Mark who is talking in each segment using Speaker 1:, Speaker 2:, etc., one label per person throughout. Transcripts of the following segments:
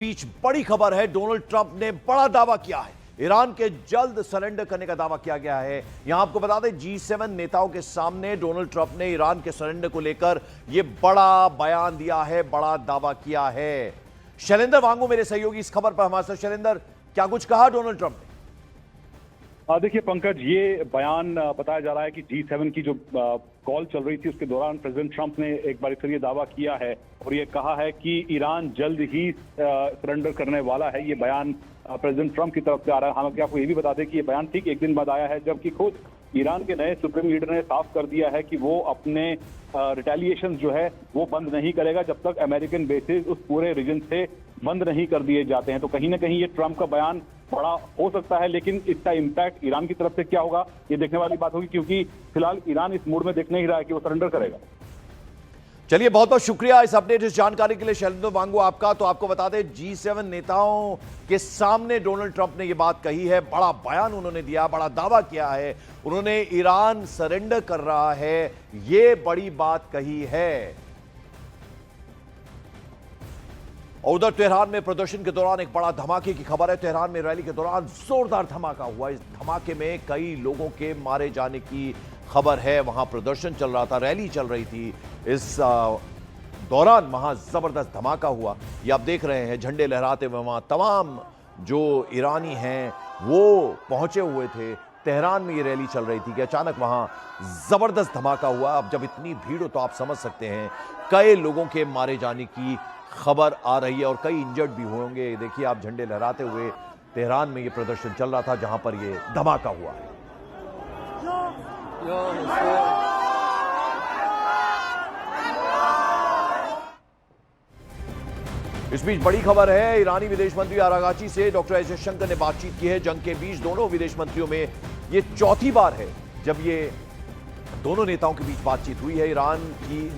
Speaker 1: बीच बड़ी खबर है। डोनाल्ड ट्रंप ने बड़ा दावा किया है। ईरान के जल्द सरेंडर करने का दावा किया गया है। यहां आपको बता दें, G7 नेताओं के सामने डोनाल्ड ट्रंप ने ईरान के सरेंडर को लेकर यह बड़ा बयान दिया है, बड़ा दावा किया है। शैलेंद्र वांगू मेरे सहयोगी इस खबर पर हमारे साथ। शैलेंद्र, क्या कुछ कहा डोनाल्ड ट्रंप ने?
Speaker 2: देखिए पंकज, ये बयान बताया जा रहा है कि G7 की जो कॉल चल रही थी उसके दौरान प्रेसिडेंट ट्रंप ने एक बार फिर ये दावा किया है और ये कहा है कि ईरान जल्द ही सरेंडर करने वाला है। ये बयान प्रेसिडेंट ट्रंप की तरफ से आ रहा है। हालांकि आपको ये भी बता दें कि ये बयान ठीक एक दिन बाद आया है, जबकि खुद ईरान के नए सुप्रीम लीडर ने साफ कर दिया है कि वो अपने रिटेलिएशन जो है वो बंद नहीं करेगा जब तक अमेरिकन बेसिस उस पूरे रीजन से बंद नहीं कर दिए जाते हैं। तो कहीं ना कहीं ये ट्रंप का बयान बड़ा हो सकता है, लेकिन इसका इम्पैक्ट ईरान की तरफ से क्या होगा ये देखने वाली बात होगी, क्योंकि फिलहाल ईरान इस मूड में देख नहीं रहा है कि वो सरेंडर करेगा।
Speaker 1: चलिए, बहुत बहुत शुक्रिया इस अपडेट, इस जानकारी के लिए शैलेंद्र वांगू आपका। तो आपको बता दें, G7 नेताओं के सामने डोनाल्ड ट्रंप ने यह बात कही है, बड़ा बयान उन्होंने दिया, बड़ा दावा किया है। उन्होंने ईरान सरेंडर कर रहा है, यह बड़ी बात कही है। और उधर तेहरान में प्रदर्शन के दौरान एक बड़ा धमाके की खबर है। तेहरान में रैली के दौरान जोरदार धमाका हुआ। इस धमाके में कई लोगों के मारे जाने की खबर है। वहां प्रदर्शन चल रहा था, रैली चल रही थी। इस दौरान वहां जबरदस्त धमाका हुआ। ये आप देख रहे हैं, झंडे लहराते हुए वहां तमाम जो ईरानी हैं वो पहुंचे हुए थे। तेहरान में ये रैली चल रही थी कि अचानक वहां जबरदस्त धमाका हुआ। अब जब इतनी भीड़ हो तो आप समझ सकते हैं, कई लोगों के मारे जाने की खबर आ रही है और कई इंजर्ड भी होंगे। देखिए, आप झंडे लहराते हुए तेहरान में ये प्रदर्शन चल रहा था जहां पर ये धमाका हुआ है। इस बीच बड़ी खबर है। ईरानी विदेश मंत्री आरागाची से डॉक्टर एस जयशंकर ने बातचीत की है। जंग के बीच दोनों विदेश मंत्रियों में ये चौथी बार है जब ये दोनों नेताओं के बीच बातचीत हुई है। ईरान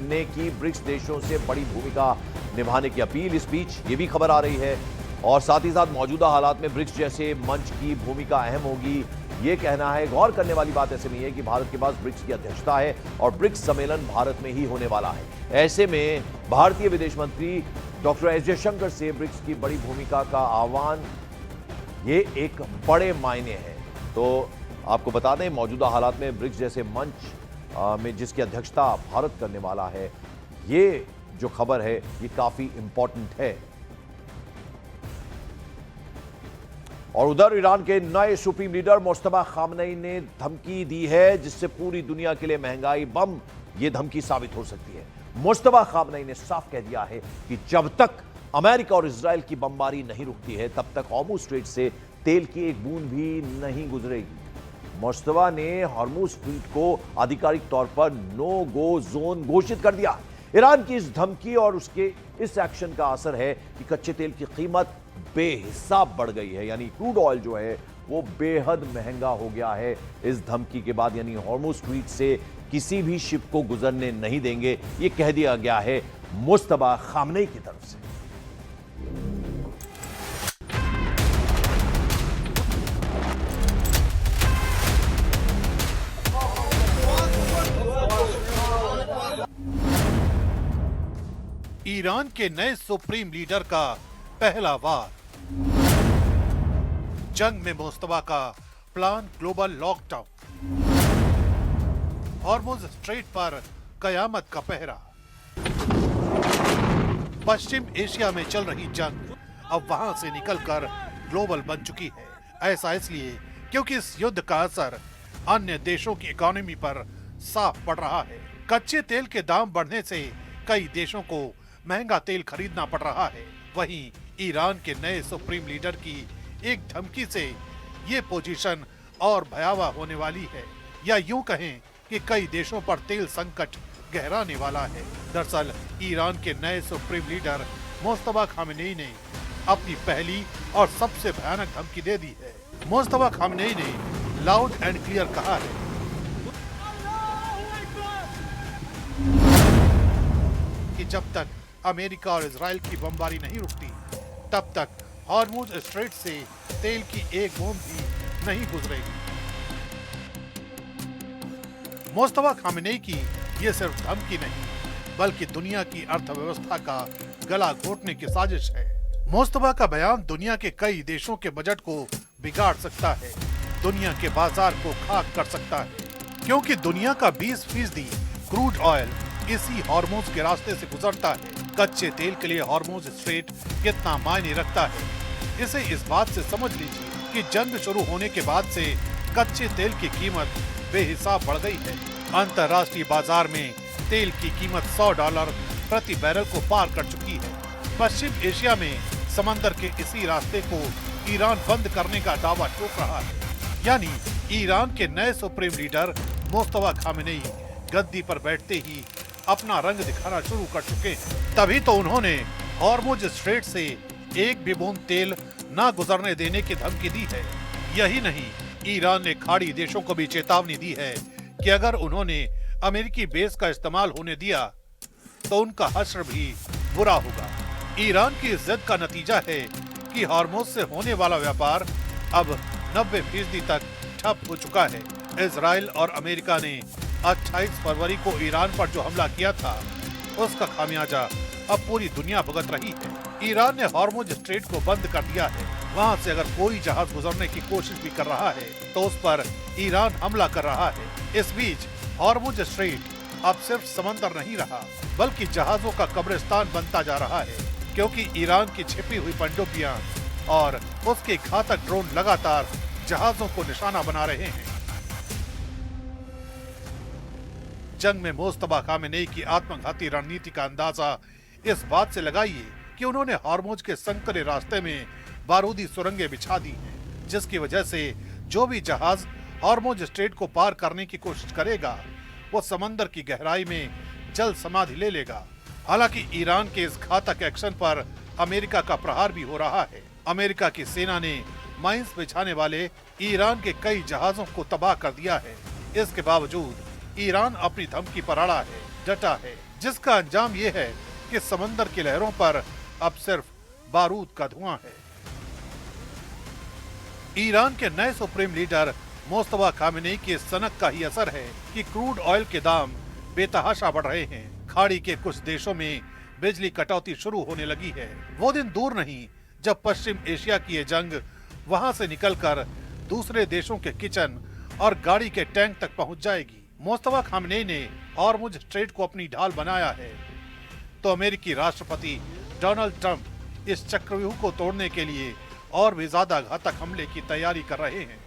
Speaker 1: ने की ब्रिक्स देशों से बड़ी भूमिका निभाने की अपील। इस बीच ये भी खबर आ रही है और साथ ही साथ मौजूदा हालात में ब्रिक्स जैसे मंच की भूमिका अहम होगी, ये कहना है। गौर करने वाली बात ऐसे में है कि भारत के पास ब्रिक्स की अध्यक्षता है और ब्रिक्स सम्मेलन भारत में ही होने वाला है। ऐसे में भारतीय विदेश मंत्री डॉक्टर एस जयशंकर से ब्रिक्स की बड़ी भूमिका का आह्वान, ये एक बड़े मायने है। तो आपको बता दें, मौजूदा हालात में ब्रिक्स जैसे मंच में जिसकी अध्यक्षता भारत करने वाला है, ये जो खबर है ये काफी इंपॉर्टेंट है। और उधर ईरान के नए सुप्रीम लीडर मुस्तफा खामनेई ने धमकी दी है, जिससे पूरी दुनिया के लिए महंगाई बम ये धमकी साबित हो सकती है। मुस्तफा खामनेई ने साफ कह दिया है कि जब तक अमेरिका और इजराइल की बमबारी नहीं रुकती है तब तक हॉर्मुज स्ट्रेट से तेल की एक बूंद भी नहीं गुजरेगी। मुस्तफा ने हॉर्मुज स्ट्रेट को आधिकारिक तौर पर नो गो जोन घोषित कर दिया। ईरान की इस धमकी और उसके इस एक्शन का असर है कि कच्चे तेल की कीमत बेहिसाब बढ़ गई है, यानी क्रूड ऑयल जो है वो बेहद महंगा हो गया है इस धमकी के बाद। यानी हॉर्मुज स्ट्रेट से किसी भी शिप को गुजरने नहीं देंगे, ये कह दिया गया है मुस्तफा खामनेई की तरफ से।
Speaker 3: ईरान के नए सुप्रीम लीडर का पहला वार। जंग में मुस्तफा का plan global lockdown. Hormuz strait पर कयामत का पहरा। पश्चिम एशिया में चल रही जंग अब वहां से निकलकर ग्लोबल बन चुकी है। ऐसा इसलिए क्योंकि इस युद्ध का असर अन्य देशों की इकोनॉमी पर साफ पड़ रहा है। कच्चे तेल के दाम बढ़ने से कई देशों को महंगा तेल खरीदना पड़ रहा है। वहीं ईरान के नए सुप्रीम लीडर की एक धमकी से ये पोजीशन और भयावह होने वाली है, या यूं कहें कि कई देशों पर तेल संकट गहराने वाला है। दरअसल ईरान के नए सुप्रीम लीडर मुस्तफा खामनेई ने अपनी पहली और सबसे भयानक धमकी दे दी है। मुस्तफा खामनेई ने लाउड एंड क्लियर कहा है कि जब तक अमेरिका और इजराइल की बमबारी नहीं रुकती तब तक हॉर्मुज स्ट्रेट से तेल की एक बूंद भी नहीं गुजरेगी। मुस्तफा खामनेई की ये सिर्फ धमकी नहीं बल्कि दुनिया की अर्थव्यवस्था का गला घोटने की साजिश है। मोस्तफा का बयान दुनिया के कई देशों के बजट को बिगाड़ सकता है, दुनिया के बाजार को खाक कर सकता है, क्योंकि दुनिया का 20% क्रूड ऑयल इसी हॉर्मोज के रास्ते से गुजरता है। कच्चे तेल के लिए हॉर्मोज स्ट्रेट कितना मायने रखता है, इसे इस बात से समझ लीजिए कि जंग शुरू होने के बाद से कच्चे तेल की कीमत बेहिसाब बढ़ गई है। अंतर्राष्ट्रीय बाजार में तेल की कीमत $100 प्रति बैरल को पार कर चुकी है। पश्चिम एशिया में समंदर के इसी रास्ते को ईरान बंद करने का दावा ठोक रहा है, यानी ईरान के नए सुप्रीम लीडर मोस्तफा खामेनेई गद्दी पर बैठते ही अपना रंग दिखाना शुरू कर चुके हैं। तभी तो उन्होंने हॉर्मुज स्ट्रेट से एक भी बूंद तेल न गुजरने देने की धमकी दी है। यही नहीं, ईरान ने खाड़ी देशों को भी चेतावनी दी है कि अगर उन्होंने अमेरिकी बेस का इस्तेमाल होने दिया तो उनका हश्र भी बुरा होगा। ईरान की जिद का नतीजा है कि हॉर्मुज से होने वाला व्यापार अब 90% तक ठप हो चुका है। इजराइल और अमेरिका ने 28 फरवरी को ईरान पर जो हमला किया था, उसका खामियाजा अब पूरी दुनिया भुगत रही है। ईरान ने हॉर्मुज स्ट्रेट को बंद कर दिया है। वहां से अगर कोई जहाज गुजरने की कोशिश भी कर रहा है तो उस पर ईरान हमला कर रहा है। इस बीच हॉर्मुज स्ट्रेट अब सिर्फ समंदर नहीं रहा, बल्कि जहाजों का कब्रिस्तान बनता जा रहा है, क्योंकि ईरान की छिपी हुई पनडुब्बियां और उसके घातक ड्रोन लगातार जहाजों को निशाना बना रहे हैं। जंग में मोस्तफा खामेनेई की आत्मघाती रणनीति का अंदाजा इस बात से लगाइए कि उन्होंने हॉर्मुज के संकरे रास्ते में बारूदी सुरंगें बिछा दी हैं, जिसकी वजह से जो भी जहाज हॉर्मुज स्ट्रेट को पार करने की कोशिश करेगा वो समंदर की गहराई में जल समाधि ले लेगा। हालांकि ईरान के इस घातक एक्शन पर अमेरिका का प्रहार भी हो रहा है। अमेरिका की सेना ने माइंस बिछाने वाले ईरान के कई जहाजों को तबाह कर दिया है। इसके बावजूद ईरान अपनी धमकी पर अड़ा है, डटा है, जिसका अंजाम ये है कि समंदर की लहरों पर अब सिर्फ बारूद का धुआं है। ईरान के नए सुप्रीम लीडर मोस्तफा खामेनेई की सनक का ही असर है कि क्रूड ऑयल के दाम बेतहाशा बढ़ रहे हैं। खाड़ी के कुछ देशों में बिजली कटौती शुरू होने लगी है। वो दिन दूर नहीं जब पश्चिम एशिया की ये जंग वहां से निकलकर दूसरे देशों के किचन और गाड़ी के टैंक तक पहुंच जाएगी। मोस्तफा खामेनेई ने हॉर्मुज स्ट्रेट को अपनी ढाल बनाया है, तो अमेरिकी राष्ट्रपति डोनाल्ड ट्रंप इस चक्रव्यूह को तोड़ने के लिए और भी ज्यादा घातक हमले की तैयारी कर रहे हैं।